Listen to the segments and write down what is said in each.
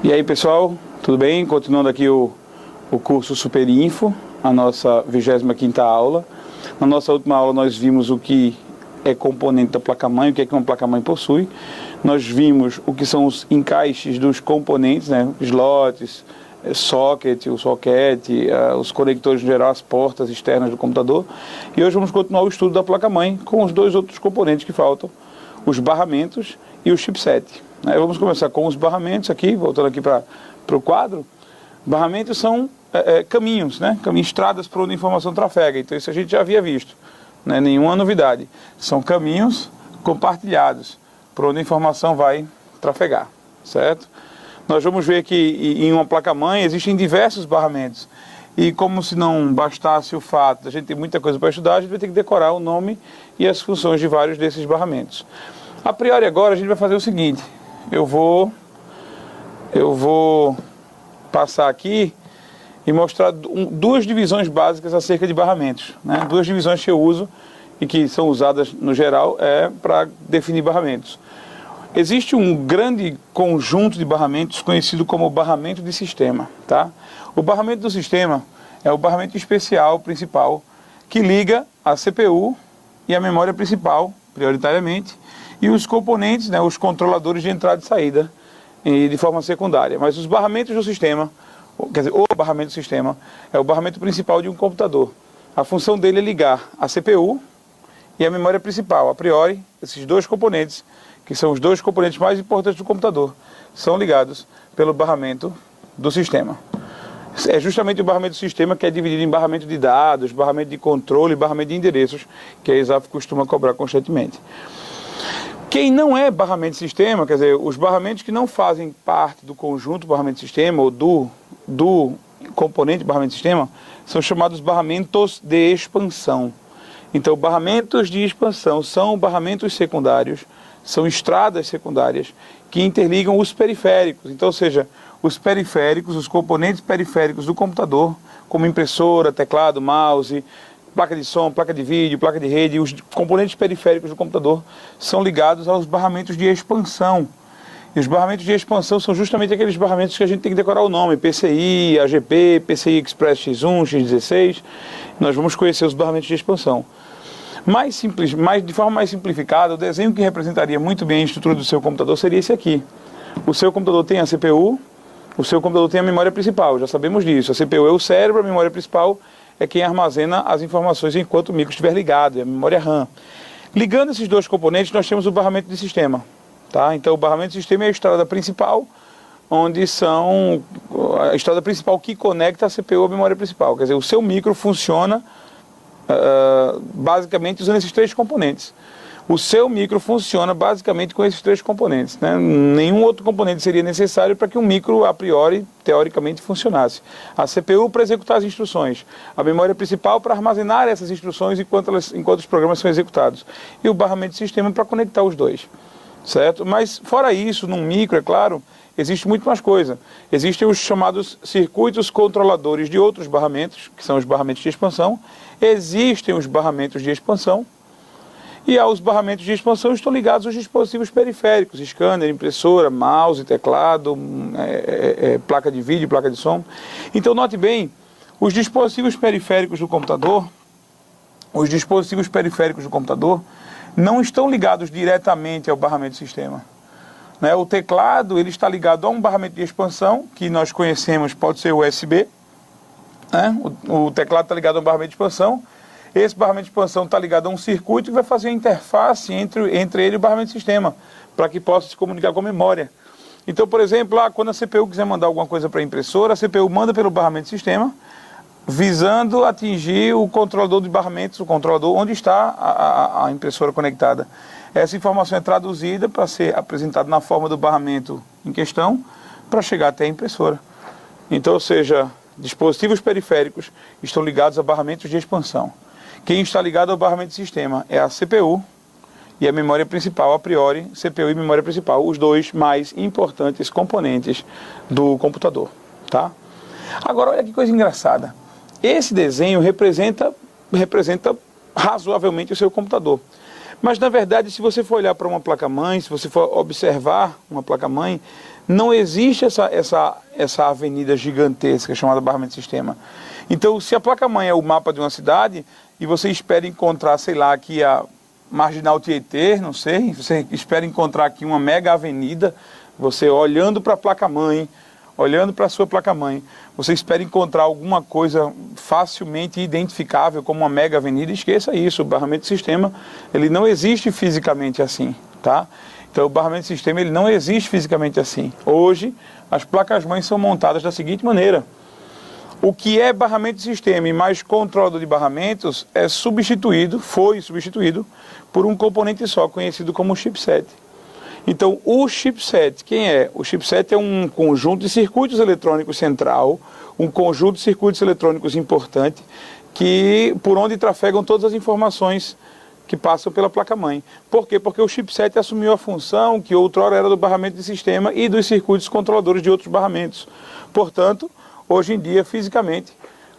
E aí, pessoal, tudo bem? Continuando aqui o curso Superinfo, a nossa 25ª aula. Na nossa última aula nós vimos o que é componente da placa-mãe, o que é que uma placa-mãe possui. Nós vimos o que são os encaixes dos componentes, né? Slots, socket, os conectores em geral, as portas externas do computador. E hoje vamos continuar o estudo da placa-mãe com os dois outros componentes que faltam, os barramentos e o chipset. Vamos começar com os barramentos aqui, voltando aqui para o quadro. Barramentos são caminhos, né? Estradas por onde a informação trafega. Então isso a gente já havia visto, não é nenhuma novidade. São caminhos compartilhados por onde a informação vai trafegar, certo? Nós vamos ver que em uma placa-mãe existem diversos barramentos. E como se não bastasse o fato de a gente ter muita coisa para estudar, a gente vai ter que decorar o nome e as funções de vários desses barramentos. A priori agora a gente vai fazer o seguinte: eu vou passar aqui e mostrar duas divisões básicas acerca de barramentos, né? Duas divisões que eu uso e que são usadas no geral para definir barramentos. Existe um grande conjunto de barramentos conhecido como barramento de sistema, tá? O barramento do sistema é o barramento especial principal que liga a CPU e a memória principal, prioritariamente, e os componentes, né, os controladores de entrada e saída de forma secundária. Mas os barramentos do sistema, quer dizer, o barramento do sistema é o barramento principal de um computador. A função dele é ligar a CPU e a memória principal. A priori, esses dois componentes, que são os dois componentes mais importantes do computador, são ligados pelo barramento do sistema. É justamente o barramento do sistema que é dividido em barramento de dados, barramento de controle e barramento de endereços, que a ESAF costuma cobrar constantemente. Quem não é barramento de sistema, quer dizer, os barramentos que não fazem parte do conjunto barramento de sistema ou do componente barramento de sistema, são chamados barramentos de expansão. Então, barramentos de expansão são barramentos secundários, são estradas secundárias que interligam os periféricos. Então, ou seja, os periféricos, os componentes periféricos do computador, como impressora, teclado, mouse, placa de som, placa de vídeo, placa de rede, os componentes periféricos do computador são ligados aos barramentos de expansão. E os barramentos de expansão são justamente aqueles barramentos que a gente tem que decorar o nome: PCI, AGP, PCI Express X1, X16. Nós vamos conhecer os barramentos de expansão. De forma mais simplificada, o desenho que representaria muito bem a estrutura do seu computador seria esse aqui. O seu computador tem a CPU, o seu computador tem a memória principal, já sabemos disso. A CPU é o cérebro, a memória principal é quem armazena as informações enquanto o micro estiver ligado, é a memória RAM. Ligando esses dois componentes, nós temos o barramento de sistema. Tá? Então, o barramento de sistema é a estrada principal, a estrada principal que conecta a CPU à memória principal. Quer dizer, o seu micro funciona basicamente usando esses três componentes. O seu micro funciona basicamente com esses três componentes, né? Nenhum outro componente seria necessário para que um micro, a priori, teoricamente, funcionasse. A CPU para executar as instruções, a memória principal para armazenar essas instruções enquanto os programas são executados, e o barramento de sistema para conectar os dois, certo? Mas, fora isso, num micro, é claro, existe muito mais coisa. Existem os chamados circuitos controladores de outros barramentos, que são os barramentos de expansão. Existem os barramentos de expansão, e aos barramentos de expansão estão ligados os dispositivos periféricos: scanner, impressora, mouse, teclado, placa de vídeo, placa de som. Então, note bem, os dispositivos periféricos do computador não estão ligados diretamente ao barramento de sistema. Né? O teclado ele está ligado a um barramento de expansão, que nós conhecemos, pode ser USB. Né? O teclado está ligado a um barramento de expansão. Esse barramento de expansão está ligado a um circuito que vai fazer a interface entre ele e o barramento de sistema, para que possa se comunicar com a memória. Então, por exemplo, quando a CPU quiser mandar alguma coisa para a impressora, a CPU manda pelo barramento de sistema, visando atingir o controlador de barramentos, o controlador onde está a impressora conectada. Essa informação é traduzida para ser apresentada na forma do barramento em questão, para chegar até a impressora. Então, ou seja, dispositivos periféricos estão ligados a barramentos de expansão. Quem está ligado ao barramento de sistema é a CPU e a memória principal, a priori, CPU e memória principal, os dois mais importantes componentes do computador. Tá? Agora, olha que coisa engraçada. Esse desenho representa razoavelmente o seu computador. Mas, na verdade, se você for olhar para uma placa-mãe, se você for observar uma placa-mãe, Não existe essa avenida gigantesca chamada barramento de sistema. Então, se a placa-mãe é o mapa de uma cidade e você espera encontrar, sei lá, aqui a Marginal Tietê, não sei, você espera encontrar aqui uma mega avenida, você olhando para a placa-mãe, olhando para a sua placa-mãe, você espera encontrar alguma coisa facilmente identificável como uma mega avenida, esqueça isso, o barramento de sistema, ele não existe fisicamente assim, tá? Então o barramento de sistema, ele não existe fisicamente assim. Hoje, as placas-mães são montadas da seguinte maneira: o que é barramento de sistema e mais controlador de barramentos foi substituído por um componente só, conhecido como chipset. Então, o chipset, quem é? O chipset é um conjunto de circuitos eletrônicos central, um conjunto de circuitos eletrônicos importante, por onde trafegam todas as informações que passam pela placa-mãe. Por quê? Porque o chipset assumiu a função que outrora era do barramento de sistema e dos circuitos controladores de outros barramentos. Portanto, hoje em dia, fisicamente,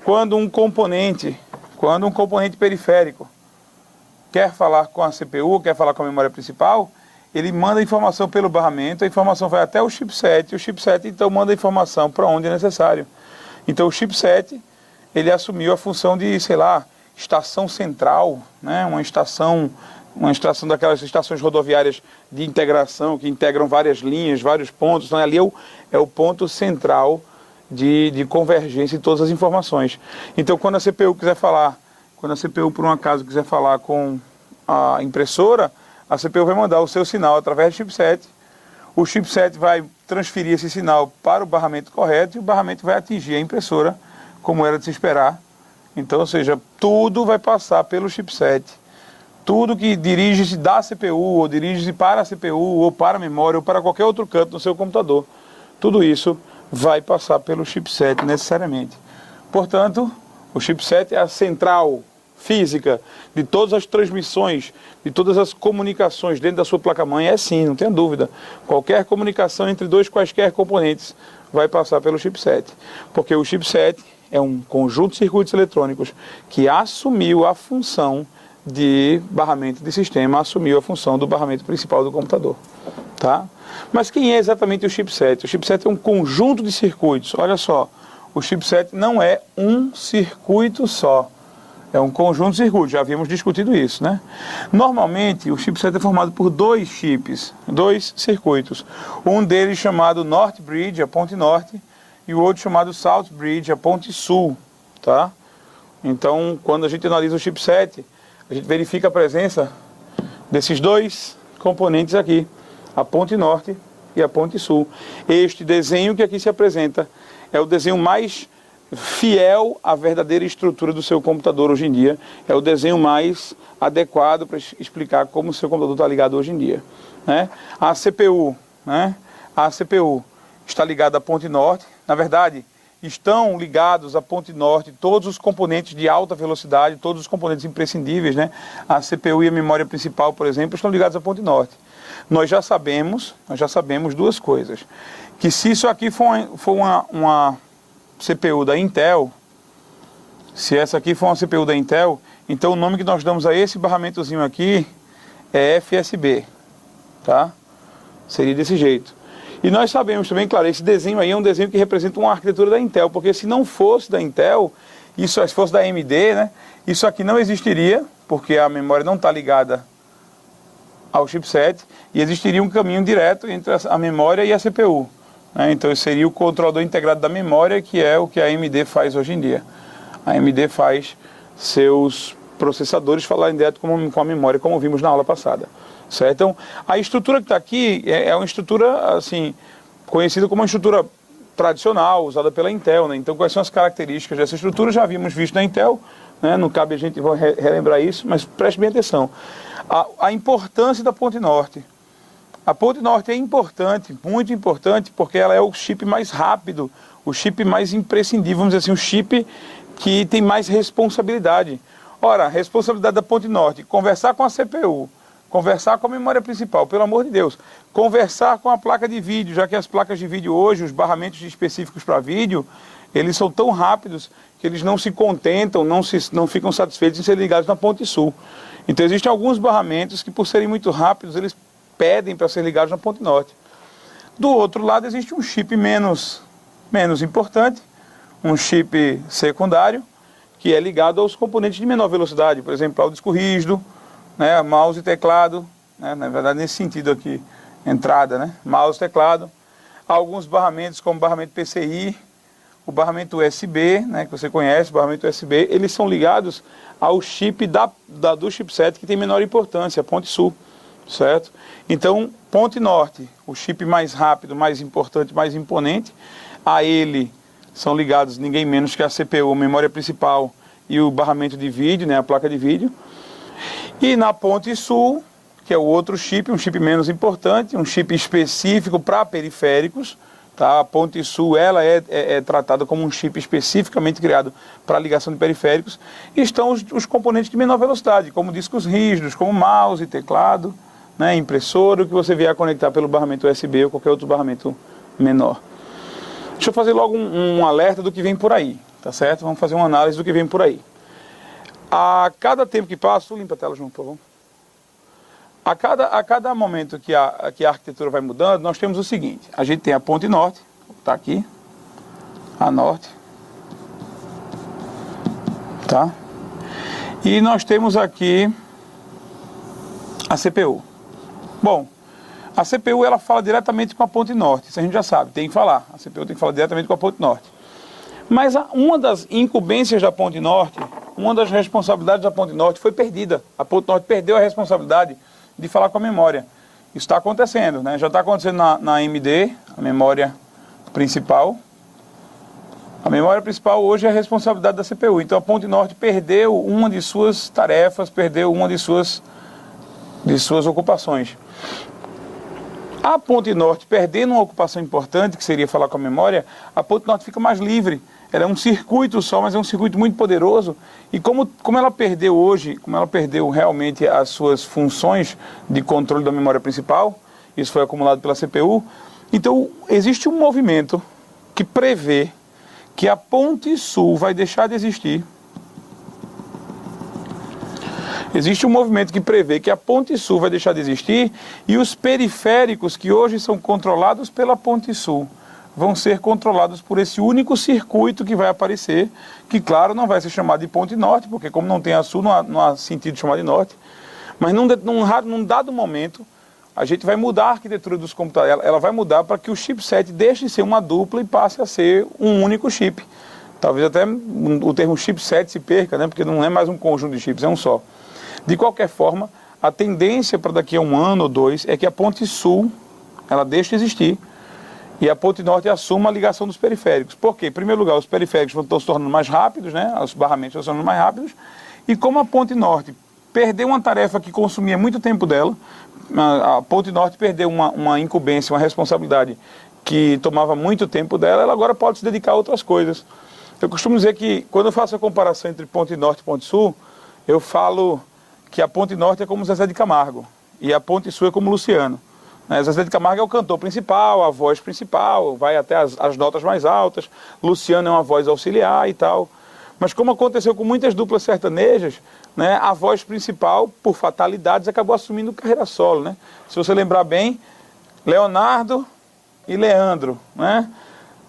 quando um componente periférico quer falar com a CPU, quer falar com a memória principal, ele manda a informação pelo barramento, a informação vai até o chipset então manda a informação para onde é necessário. Então o chipset, ele assumiu a função de, sei lá, estação central, né? uma estação daquelas estações rodoviárias de integração, que integram várias linhas, vários pontos. Então ali é o ponto central de convergência de todas as informações. Então quando a CPU por um acaso quiser falar com a impressora, a CPU vai mandar o seu sinal através do chipset, o chipset vai transferir esse sinal para o barramento correto e o barramento vai atingir a impressora, como era de se esperar. Então, ou seja, tudo vai passar pelo chipset. Tudo que dirige-se da CPU, ou dirige-se para a CPU, ou para a memória, ou para qualquer outro canto do seu computador, tudo isso vai passar pelo chipset necessariamente. Portanto, o chipset é a central física de todas as transmissões, de todas as comunicações dentro da sua placa-mãe. É sim, não tenha dúvida. Qualquer comunicação entre dois quaisquer componentes vai passar pelo chipset, porque o chipset é um conjunto de circuitos eletrônicos que assumiu a função de barramento de sistema, assumiu a função do barramento principal do computador, tá? Mas quem é exatamente o chipset? O chipset é um conjunto de circuitos. Olha só, o chipset não é um circuito só. É um conjunto de circuitos, já havíamos discutido isso, né? Normalmente, o chipset é formado por dois circuitos. Um deles chamado North Bridge, a ponte norte, e o outro chamado South Bridge, a ponte sul, tá? Então, quando a gente analisa o chipset, a gente verifica a presença desses dois componentes aqui, a ponte norte e a ponte sul. Este desenho que aqui se apresenta é o desenho mais fiel à verdadeira estrutura do seu computador hoje em dia. É o desenho mais adequado para explicar como o seu computador está ligado hoje em dia, né? A CPU está ligada à ponte norte. Na verdade, estão ligados à ponte norte todos os componentes de alta velocidade, todos os componentes imprescindíveis, né? A CPU e a memória principal, por exemplo, estão ligados à ponte norte. Nós já sabemos duas coisas. Que se isso aqui for uma CPU da Intel, se essa aqui for uma CPU da Intel, então o nome que nós damos a esse barramentozinho aqui é FSB, tá? Seria desse jeito. E nós sabemos também, claro, esse desenho aí é um desenho que representa uma arquitetura da Intel, porque se não fosse da Intel, se fosse da AMD, né, isso aqui não existiria, porque a memória não está ligada ao chipset, e existiria um caminho direto entre a memória e a CPU. Então seria o controlador integrado da memória, que é o que a AMD faz hoje em dia. A AMD faz seus processadores falarem direto com a memória, como vimos na aula passada. Certo? Então, a estrutura que está aqui é uma estrutura assim, conhecida como uma estrutura tradicional, usada pela Intel, né? Então, quais são as características dessa estrutura? Já havíamos visto na Intel, né? Não cabe a gente relembrar isso, mas preste bem atenção. A importância da ponte norte. A ponte norte é importante, muito importante, porque ela é o chip mais rápido, o chip mais imprescindível, vamos dizer assim, o chip que tem mais responsabilidade. Ora, a responsabilidade da ponte norte, conversar com a CPU, conversar com a memória principal, pelo amor de Deus, conversar com a placa de vídeo, já que as placas de vídeo hoje, os barramentos específicos para vídeo, eles são tão rápidos que eles não se contentam, não ficam satisfeitos em serem ligados na ponte sul. Então existem alguns barramentos que, por serem muito rápidos, eles pedem para ser ligados na ponte norte. Do outro lado existe um chip menos importante, um chip secundário, que é ligado aos componentes de menor velocidade, por exemplo, ao disco rígido, né, mouse e teclado, né, na verdade nesse sentido aqui, entrada, né, mouse e teclado, alguns barramentos como o barramento PCI, o barramento USB, né, que você conhece, o barramento USB, eles são ligados ao chip do chipset que tem menor importância, a ponte sul, certo? Então, ponte norte, o chip mais rápido, mais importante, mais imponente, a ele são ligados ninguém menos que a CPU, a memória principal e o barramento de vídeo, né, a placa de vídeo. E na ponte sul, que é o outro chip, um chip menos importante, um chip específico para periféricos, tá? A ponte sul ela é tratada como um chip especificamente criado para ligação de periféricos. E estão os componentes de menor velocidade, como discos rígidos, como mouse, teclado, né, impressora, o que você vier a conectar pelo barramento USB ou qualquer outro barramento menor. Deixa eu fazer logo um alerta do que vem por aí, tá certo? Vamos fazer uma análise do que vem por aí. A cada tempo que passa, limpa a tela junto, por favor. A cada momento que a arquitetura vai mudando, nós temos o seguinte: a gente tem a ponte norte, está aqui, a norte, tá? E nós temos aqui a CPU. Bom, a CPU ela fala diretamente com a ponte norte, isso a gente já sabe, tem que falar. A CPU tem que falar diretamente com a ponte norte. Mas uma das incumbências da ponte norte, uma das responsabilidades da ponte norte foi perdida. A ponte norte perdeu a responsabilidade de falar com a memória. Isso está acontecendo, né? Já está acontecendo na AMD, a memória principal. A memória principal hoje é a responsabilidade da CPU. Então a ponte norte perdeu uma de suas tarefas, perdeu uma de suas ocupações. A ponte norte perdendo uma ocupação importante, que seria falar com a memória, a ponte norte fica mais livre. Ela é um circuito só, mas é um circuito muito poderoso. E como ela perdeu hoje, como ela perdeu realmente as suas funções de controle da memória principal, isso foi acumulado pela CPU, então existe um movimento que prevê que a ponte sul vai deixar de existir. Existe um movimento que prevê que a ponte sul vai deixar de existir e os periféricos que hoje são controlados pela ponte sul vão ser controlados por esse único circuito que vai aparecer, que claro não vai ser chamado de ponte norte, porque como não tem a sul não há sentido de chamar de norte, mas num dado momento a gente vai mudar a arquitetura dos computadores, ela vai mudar para que o chipset deixe de ser uma dupla e passe a ser um único chip. Talvez até o termo chipset se perca, né, porque não é mais um conjunto de chips, é um só. De qualquer forma, a tendência para daqui a 1 ano ou 2 é que a ponte sul, ela deixe de existir e a ponte norte assuma a ligação dos periféricos. Por quê? Em primeiro lugar, os periféricos estão se tornando mais rápidos, né? Os barramentos estão se tornando mais rápidos, e como a ponte norte perdeu uma tarefa que consumia muito tempo dela, a ponte norte perdeu uma incumbência, uma responsabilidade que tomava muito tempo dela, ela agora pode se dedicar a outras coisas. Eu costumo dizer que, quando eu faço a comparação entre ponte norte e ponte sul, eu falo que a ponte norte é como Zezé de Camargo e a ponte sul é como Luciano. Zezé de Camargo é o cantor principal, a voz principal, vai até as notas mais altas. Luciano é uma voz auxiliar e tal. Mas como aconteceu com muitas duplas sertanejas, né, a voz principal, por fatalidades, acabou assumindo carreira solo. Né? Se você lembrar bem, Leonardo e Leandro. Né?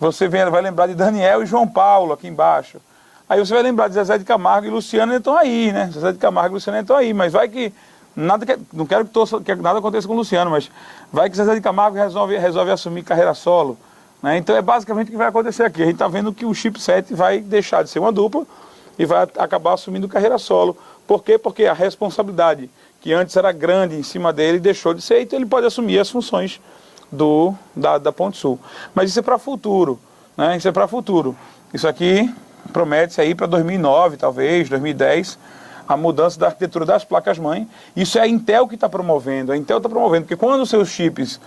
Você vai lembrar de Daniel e João Paulo aqui embaixo. Aí você vai lembrar de Zezé de Camargo e Luciano, estão aí, né? Zezé de Camargo e Luciano estão aí, mas vai que não quero que nada aconteça com o Luciano, mas vai que Zezé de Camargo resolve assumir carreira solo. Né? Então é basicamente o que vai acontecer aqui. A gente está vendo que o chipset vai deixar de ser uma dupla e vai acabar assumindo carreira solo. Por quê? Porque a responsabilidade que antes era grande em cima dele deixou de ser, então ele pode assumir as funções da Ponte Sul. Mas isso é para futuro, né? Isso é para futuro. Isso aqui promete-se aí para 2009, talvez, 2010, a mudança da arquitetura das placas-mãe. Isso é a Intel que está promovendo. A Intel está promovendo, porque quando os seus chips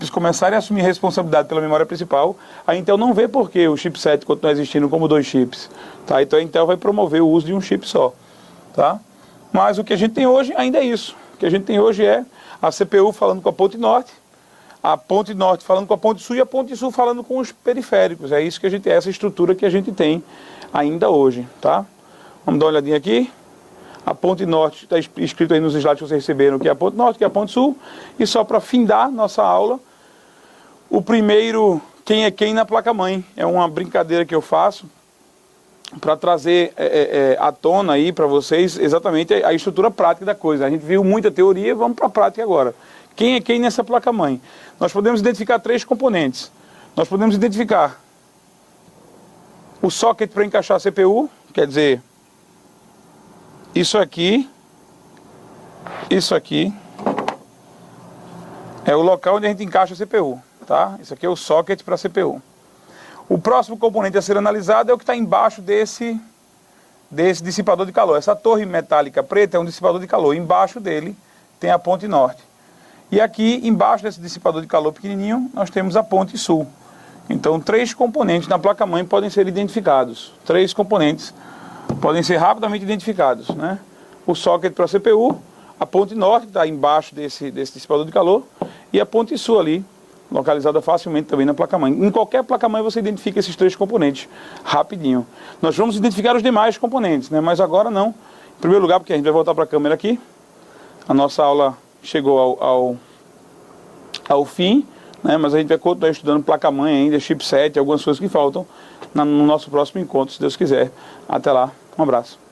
começarem a assumir responsabilidade pela memória principal, a Intel não vê por que o chipset continua existindo como 2 chips. Tá? Então a Intel vai promover o uso de um chip só. Tá? Mas o que a gente tem hoje ainda é isso. O que a gente tem hoje é a CPU falando com a ponte norte, a ponte norte falando com a ponte sul e a ponte sul falando com os periféricos. É isso que a gente, essa estrutura que a gente tem ainda hoje. Tá? Vamos dar uma olhadinha aqui. A ponte norte está escrito aí nos slides que vocês receberam, que é a ponte norte, que é a ponte sul. E só para findar nossa aula, o primeiro quem é quem na placa-mãe. É uma brincadeira que eu faço para trazer à tona aí para vocês exatamente a estrutura prática da coisa. A gente viu muita teoria, vamos para a prática agora. Quem é quem nessa placa-mãe? Nós podemos identificar 3 componentes. Nós podemos identificar o socket para encaixar a CPU, quer dizer, isso aqui é o local onde a gente encaixa a CPU, tá? Isso aqui é o socket para a CPU. O próximo componente a ser analisado é o que está embaixo desse dissipador de calor. Essa torre metálica preta é um dissipador de calor. Embaixo dele tem a ponte norte. E aqui, embaixo desse dissipador de calor pequenininho, nós temos a ponte sul. Então, 3 componentes na placa-mãe podem ser identificados. 3 componentes podem ser rapidamente identificados, né? O socket para a CPU, a ponte norte, que está embaixo desse dissipador de calor, e a ponte sul ali, localizada facilmente também na placa-mãe. Em qualquer placa-mãe você identifica esses 3 componentes rapidinho. Nós vamos identificar os demais componentes, né? Mas agora não. Em primeiro lugar, porque a gente vai voltar para a câmera aqui. A nossa aula chegou ao fim, né? Mas a gente vai continuar estudando placa-mãe ainda, chipset, algumas coisas que faltam no nosso próximo encontro, se Deus quiser. Até lá, um abraço.